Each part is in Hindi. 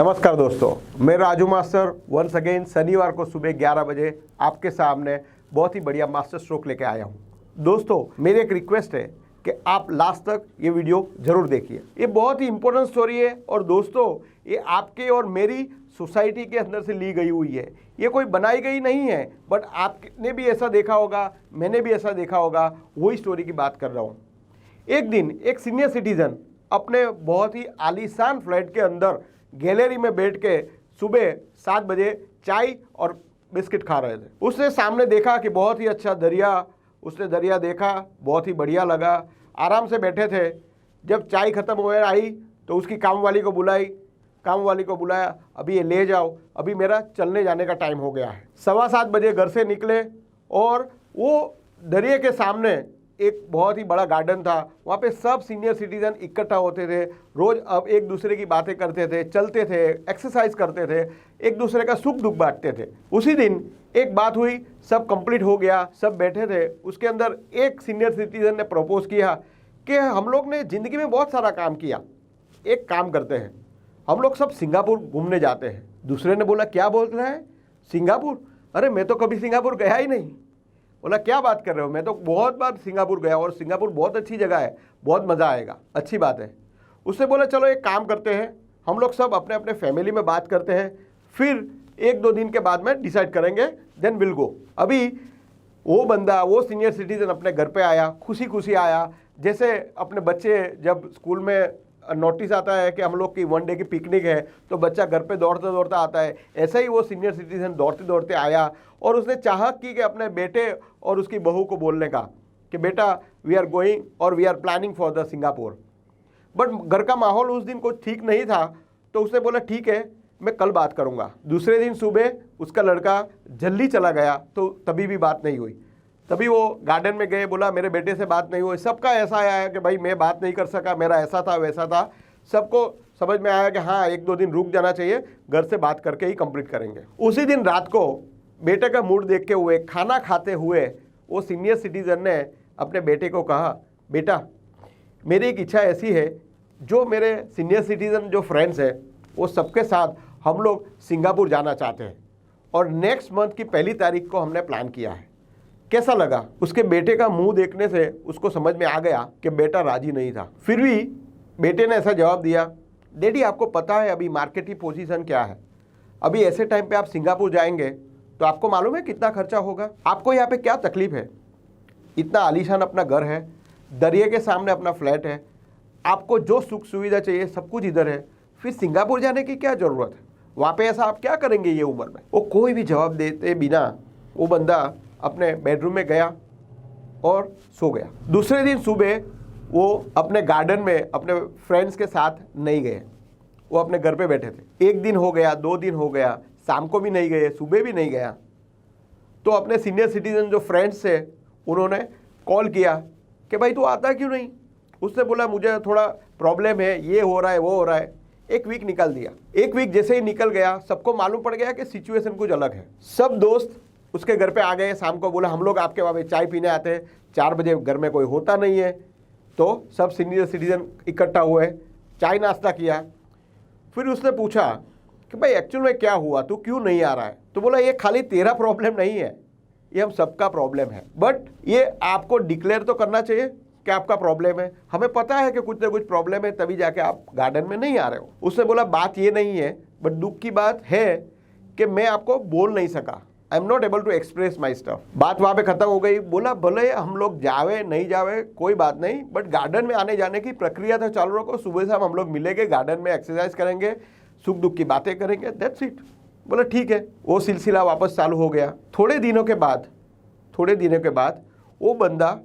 नमस्कार दोस्तों, मैं राजू मास्टर वंस अगेन शनिवार को सुबह 11 बजे आपके सामने बहुत ही बढ़िया मास्टर स्ट्रोक लेके आया हूँ। दोस्तों, मेरी एक रिक्वेस्ट है कि आप लास्ट तक ये वीडियो जरूर देखिए। ये बहुत ही इंपॉर्टेंट स्टोरी है और दोस्तों ये आपके और मेरी सोसाइटी के अंदर से ली गई हुई है। ये कोई बनाई गई नहीं है, बट आपने भी ऐसा देखा होगा, मैंने भी ऐसा देखा होगा, वही स्टोरी की बात कर रहा हूँ। एक दिन एक सीनियर सिटीजन अपने बहुत ही आलीशान फ्लैट के अंदर गैलरी में बैठ के सुबह 7 बजे चाय और बिस्किट खा रहे थे। उसने सामने देखा कि बहुत ही अच्छा दरिया, उसने दरिया देखा, बहुत ही बढ़िया लगा, आराम से बैठे थे। जब चाय ख़त्म हो आई तो उसकी कामवाली को बुलाया, अभी ये ले जाओ, अभी मेरा चलने जाने का टाइम हो गया है। 7:15 बजे घर से निकले और वो दरिया के सामने एक बहुत ही बड़ा गार्डन था। वहाँ पे सब सीनियर सिटीजन इकट्ठा होते थे, रोज़ अब एक दूसरे की बातें करते थे, चलते थे, एक्सरसाइज करते थे, एक दूसरे का सुख दुख बांटते थे। उसी दिन एक बात हुई, सब कंप्लीट हो गया, सब बैठे थे। उसके अंदर एक सीनियर सिटीजन ने प्रपोज किया कि हम लोग ने ज़िंदगी में बहुत सारा काम किया, एक काम करते हैं, हम लोग सब सिंगापुर घूमने जाते हैं। दूसरे ने बोला, क्या बोल रहा है, सिंगापुर? अरे मैं तो कभी सिंगापुर गया ही नहीं। बोला, क्या बात कर रहे हो, मैं तो बहुत बार सिंगापुर गया और सिंगापुर बहुत अच्छी जगह है, बहुत मज़ा आएगा, अच्छी बात है। उससे बोला, चलो एक काम करते हैं, हम लोग सब अपने अपने फैमिली में बात करते हैं, फिर 1-2 दिन के बाद में डिसाइड करेंगे, देन विल गो। अभी वो बंदा, वो सीनियर सिटीजन अपने घर पे आया, खुशी खुशी आया, जैसे अपने बच्चे जब स्कूल में नोटिस आता है कि हम लोग की 1 डे की पिकनिक है तो बच्चा घर पे दौड़ते दौड़ते आता है, ऐसा ही वो सीनियर सिटीजन दौड़ते दौड़ते आया और उसने चाहत की कि अपने बेटे और उसकी बहू को बोलने का कि बेटा वी आर गोइंग और we are planning for the Singapore. But घर का माहौल उस दिन कुछ ठीक नहीं था, तो उसने बोला ठीक है, मैं कल बात करूँगा। दूसरे दिन सुबह उसका लड़का जल्दी चला गया, तो तभी भी बात नहीं हुई। तभी वो गार्डन में गए, बोला मेरे बेटे से बात नहीं हुई। सबका ऐसा आया है कि भाई मैं बात नहीं कर सका, मेरा ऐसा था वैसा था। सबको समझ में आया कि हाँ 1-2 दिन रुक जाना चाहिए, घर से बात करके ही कंप्लीट करेंगे। उसी दिन रात को बेटे का मूड देखते हुए, खाना खाते हुए, वो सीनियर सिटीजन ने अपने बेटे को कहा, बेटा मेरी एक इच्छा ऐसी है, जो मेरे सीनियर सिटीजन जो फ्रेंड्स हैं वो सबके साथ हम लोग सिंगापुर जाना चाहते हैं और नेक्स्ट मंथ की 1 तारीख को हमने प्लान किया है, कैसा लगा? उसके बेटे का मुंह देखने से उसको समझ में आ गया कि बेटा राजी नहीं था। फिर भी बेटे ने ऐसा जवाब दिया, डैडी आपको पता है अभी मार्केट की पोजीशन क्या है, अभी ऐसे टाइम पे आप सिंगापुर जाएंगे तो आपको मालूम है कितना खर्चा होगा, आपको यहाँ पे क्या तकलीफ है, इतना आलीशान अपना घर है, दरिया के सामने अपना फ्लैट है, आपको जो सुख सुविधा चाहिए सब कुछ इधर है, फिर सिंगापुर जाने की क्या ज़रूरत है, वहाँ पे ऐसा आप क्या करेंगे ये उम्र में? वो कोई भी जवाब देते बिना वो बंदा अपने बेडरूम में गया और सो गया। दूसरे दिन सुबह वो अपने गार्डन में अपने फ्रेंड्स के साथ नहीं गए, वो अपने घर पे बैठे थे। 1 दिन हो गया, 2 दिन हो गया, शाम को भी नहीं गए, सुबह भी नहीं गया। तो अपने सीनियर सिटीजन जो फ्रेंड्स थे उन्होंने कॉल किया कि भाई तू आता क्यों नहीं? उसने बोला मुझे थोड़ा प्रॉब्लम है, ये हो रहा है वो हो रहा है। 1 वीक निकल दिया। 1 वीक जैसे ही निकल गया, सबको मालूम पड़ गया कि सिचुएशन कुछ अलग है। सब दोस्त उसके घर पे आ गए, शाम को बोला हम लोग आपके वहाँ पे चाय पीने आते हैं। 4 बजे घर में कोई होता नहीं है, तो सब सीनियर सिटीजन इकट्ठा हुए, चाय नाश्ता किया। फिर उसने पूछा कि भाई एक्चुअल में क्या हुआ, तू क्यों नहीं आ रहा है? तो बोला ये खाली तेरा प्रॉब्लम नहीं है, ये हम सबका प्रॉब्लम है, बट ये आपको डिक्लेयर तो करना चाहिए कि आपका प्रॉब्लम है। हमें पता है कि कुछ ना कुछ प्रॉब्लम है, तभी जाके आप गार्डन में नहीं आ रहे हो। उसने बोला बात ये नहीं है, बट दुख की बात है कि मैं आपको बोल नहीं सका, I am not able to express my stuff. बात वहाँ पे खत्म हो गई। बोला भले हम लोग जावे नहीं जावे कोई बात नहीं, बट गार्डन में आने जाने की प्रक्रिया तो चालू रखो। सुबह शाम हम लोग मिलेंगे, गार्डन में एक्सरसाइज करेंगे, सुख दुख की बातें करेंगे, दैट्स इट। बोला ठीक है। वो सिलसिला वापस चालू हो गया। थोड़े दिनों के बाद वो बंदा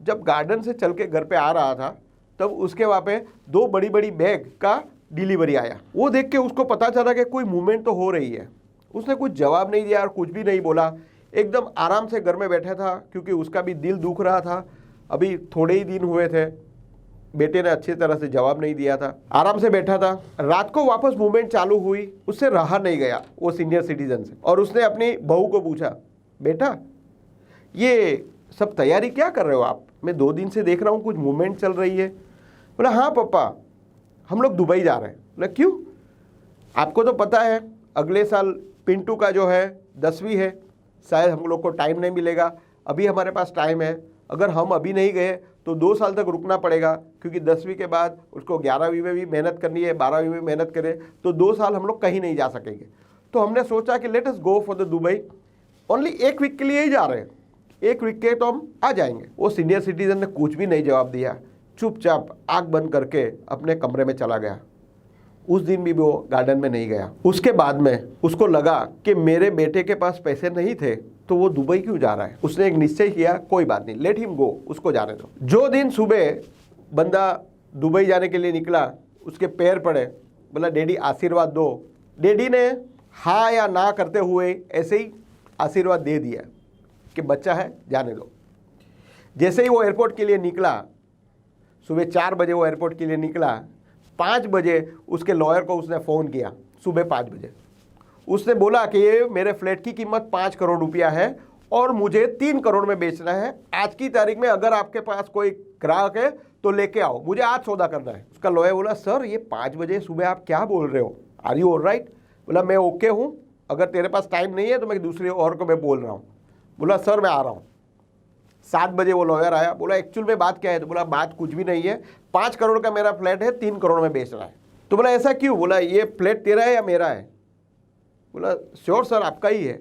जब गार्डन से चल के घर पे आ रहा था, तब उसके वहाँ पे 2 बड़ी बड़ी बैग का डिलीवरी आया। वो देख के उसको पता चला कि कोई मूवमेंट तो हो रही है। उसने कुछ जवाब नहीं दिया और कुछ भी नहीं बोला, एकदम आराम से घर में बैठा था, क्योंकि उसका भी दिल दुख रहा था। अभी थोड़े ही दिन हुए थे, बेटे ने अच्छी तरह से जवाब नहीं दिया था, आराम से बैठा था। रात को वापस मूवमेंट चालू हुई, उससे रहा नहीं गया वो सीनियर सिटीजन से, और उसने अपनी बहू को पूछा, बेटा ये सब तैयारी क्या कर रहे हो आप? मैं 2 दिन से देख रहा हूँ कुछ मूवमेंट चल रही है। बोला हाँ पापा, हम लोग दुबई जा रहे हैं। बोला क्यों? आपको तो पता है अगले साल पिंटू का जो है 10वीं है, शायद हम लोग को टाइम नहीं मिलेगा। अभी हमारे पास टाइम है, अगर हम अभी नहीं गए तो 2 साल तक रुकना पड़ेगा, क्योंकि 10वीं के बाद उसको 11वीं में भी मेहनत करनी है, 12वीं में मेहनत करें तो 2 साल हम लोग कहीं नहीं जा सकेंगे। तो हमने सोचा कि let us go for the Dubai, only 1 week के लिए ही जा रहे हैं, 1 वीक के तो हम आ जाएंगे। वो सीनियर सिटीजन ने कुछ भी नहीं जवाब दिया, चुपचाप आँख बंद करके अपने कमरे में चला गया। उस दिन भी वो गार्डन में नहीं गया। उसके बाद में उसको लगा कि मेरे बेटे के पास पैसे नहीं थे तो वो दुबई क्यों जा रहा है। उसने एक निश्चय किया, कोई बात नहीं, लेट हिम गो, उसको जाने दो। जो दिन सुबह बंदा दुबई जाने के लिए निकला, उसके पैर पड़े, बोला डैडी आशीर्वाद दो। डैडी ने हाँ या ना करते हुए ऐसे ही आशीर्वाद दे दिया कि बच्चा है, जाने दो। जैसे ही वो एयरपोर्ट के लिए निकला, सुबह 4 बजे वो एयरपोर्ट के लिए निकला, 5 बजे उसके लॉयर को उसने फ़ोन किया, सुबह 5 बजे। उसने बोला कि ये मेरे फ्लैट की कीमत 5 करोड़ रुपया है और मुझे 3 करोड़ में बेचना है। आज की तारीख में अगर आपके पास कोई ग्राहक है तो लेके आओ, मुझे आज सौदा करना है। उसका लॉयर बोला सर ये 5 बजे सुबह आप क्या बोल रहे हो, आर यू ऑलराइट? बोला मैं ओके हूँ, अगर तेरे पास टाइम नहीं है तो मैं दूसरे और को मैं बोल रहा हूँ। बोला सर मैं आ रहा हूँ। 7 बजे वो लॉयर आया, बोला एक्चुअल में बात क्या है? तो बोला बात कुछ भी नहीं है, 5 करोड़ का मेरा फ्लैट है, 3 करोड़ में बेच रहा है। तो बोला ऐसा क्यों? बोला ये फ्लैट तेरा है या मेरा है? बोला श्योर सर आपका ही है।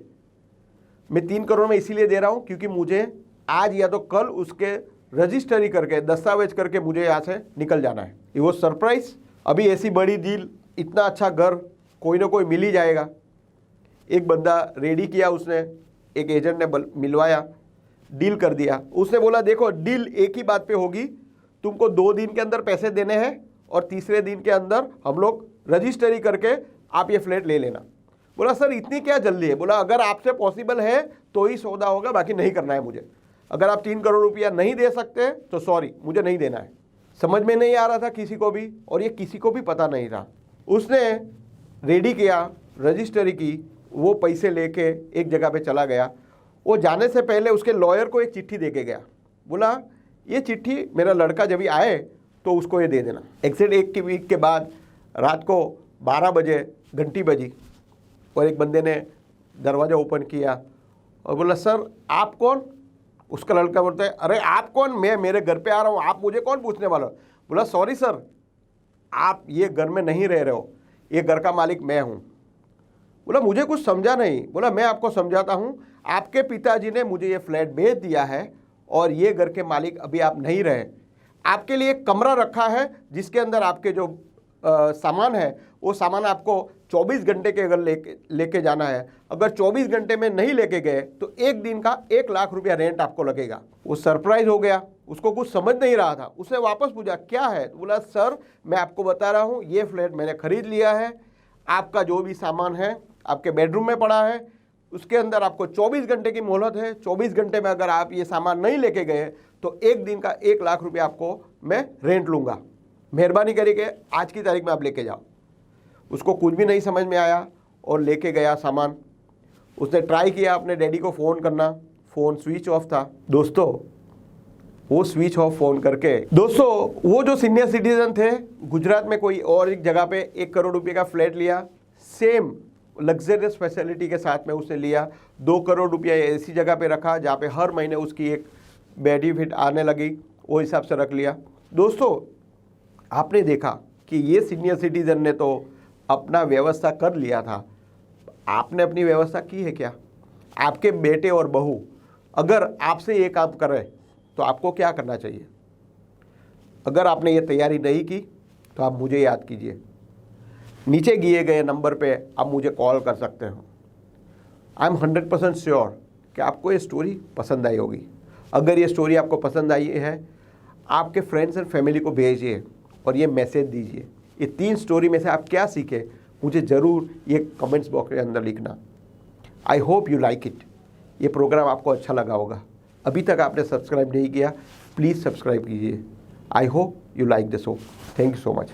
मैं 3 करोड़ में इसीलिए दे रहा हूँ क्योंकि मुझे आज या तो कल उसके रजिस्ट्री करके दस्तावेज करके मुझे यहाँ से निकल जाना है। ये वो सरप्राइज, अभी ऐसी बड़ी डील, इतना अच्छा घर कोई ना कोई मिल ही जाएगा। एक बंदा रेडी किया उसने, एक एजेंट ने मिलवाया, डील कर दिया। उसने बोला देखो डील एक ही बात पे होगी, तुमको 2 दिन के अंदर पैसे देने हैं और तीसरे दिन के अंदर हम लोग रजिस्ट्री करके आप ये फ्लैट ले लेना। बोला सर इतनी क्या जल्दी है? बोला अगर आपसे पॉसिबल है तो ही सौदा होगा, बाकी नहीं करना है मुझे। अगर आप 3 करोड़ रुपया नहीं दे सकते तो सॉरी, मुझे नहीं देना है। समझ में नहीं आ रहा था किसी को भी, और ये किसी को भी पता नहीं था। उसने रेडी किया, रजिस्ट्री की, वो पैसे लेके एक जगह पे चला गया। वो जाने से पहले उसके लॉयर को एक चिट्ठी दे के गया, बोला ये चिट्ठी मेरा लड़का जब भी आए तो उसको ये दे देना। एग्जैक्ट 1 वीक के बाद रात को 12 बजे घंटी बजी और एक बंदे ने दरवाज़ा ओपन किया और बोला सर आप कौन? उसका लड़का बोलता है अरे आप कौन? मैं मेरे घर पे आ रहा हूँ, आप मुझे कौन पूछने वाला? बोला सॉरी सर, आप ये घर में नहीं रह रहे हो, ये घर का मालिक मैं हूँ। बोला मुझे कुछ समझा नहीं। बोला मैं आपको समझाता हूँ, आपके पिताजी ने मुझे ये फ्लैट बेच दिया है और ये घर के मालिक अभी आप नहीं रहे। आपके लिए एक कमरा रखा है जिसके अंदर आपके जो सामान है वो सामान आपको 24 घंटे के अगर लेके जाना है। अगर 24 घंटे में नहीं लेके गए तो 1 दिन का 1 लाख रुपया रेंट आपको लगेगा। वो सरप्राइज हो गया, उसको कुछ समझ नहीं रहा था। उसने वापस पूछा क्या है? तो बोला सर मैं आपको बता रहा हूँ, ये फ्लैट मैंने खरीद लिया है, आपका जो भी सामान है आपके बेडरूम में पड़ा है, उसके अंदर आपको 24 घंटे की मोहलत है। 24 घंटे में अगर आप ये सामान नहीं लेके गए तो 1 दिन का 1 लाख रुपया आपको मैं रेंट लूँगा, मेहरबानी करके आज की तारीख में आप लेके जाओ। उसको कुछ भी नहीं समझ में आया और लेके गया सामान। उसने ट्राई किया अपने डैडी को फ़ोन करना, फ़ोन स्विच ऑफ था। दोस्तों वो स्विच ऑफ फ़ोन करके, दोस्तों वो जो सीनियर सिटीजन थे गुजरात में कोई और एक जगह पे 1 करोड़ रुपये का फ्लैट लिया, सेम लग्जरियस फैसिलिटी के साथ में उसने लिया। 2 करोड़ रुपया ऐसी जगह पे रखा जहाँ पे हर महीने उसकी एक बेनिफिट आने लगी, वो हिसाब से रख लिया। दोस्तों आपने देखा कि ये सीनियर सिटीजन ने तो अपना व्यवस्था कर लिया था, आपने अपनी व्यवस्था की है क्या? आपके बेटे और बहू अगर आपसे ये काम करें तो आपको क्या करना चाहिए? अगर आपने ये तैयारी नहीं की तो आप मुझे याद कीजिए, नीचे दिए गए नंबर पे आप मुझे कॉल कर सकते हो। आई एम 100% श्योर कि आपको ये स्टोरी पसंद आई होगी। अगर ये स्टोरी आपको पसंद आई है, आपके फ्रेंड्स एंड फैमिली को भेजिए और ये मैसेज दीजिए। ये 3 स्टोरी में से आप क्या सीखे मुझे ज़रूर ये कमेंट्स बॉक्स के अंदर लिखना। I hope you like it. ये प्रोग्राम आपको अच्छा लगा होगा। अभी तक आपने सब्सक्राइब नहीं किया, प्लीज़ सब्सक्राइब कीजिए। I hope you like the show. Thank you so much.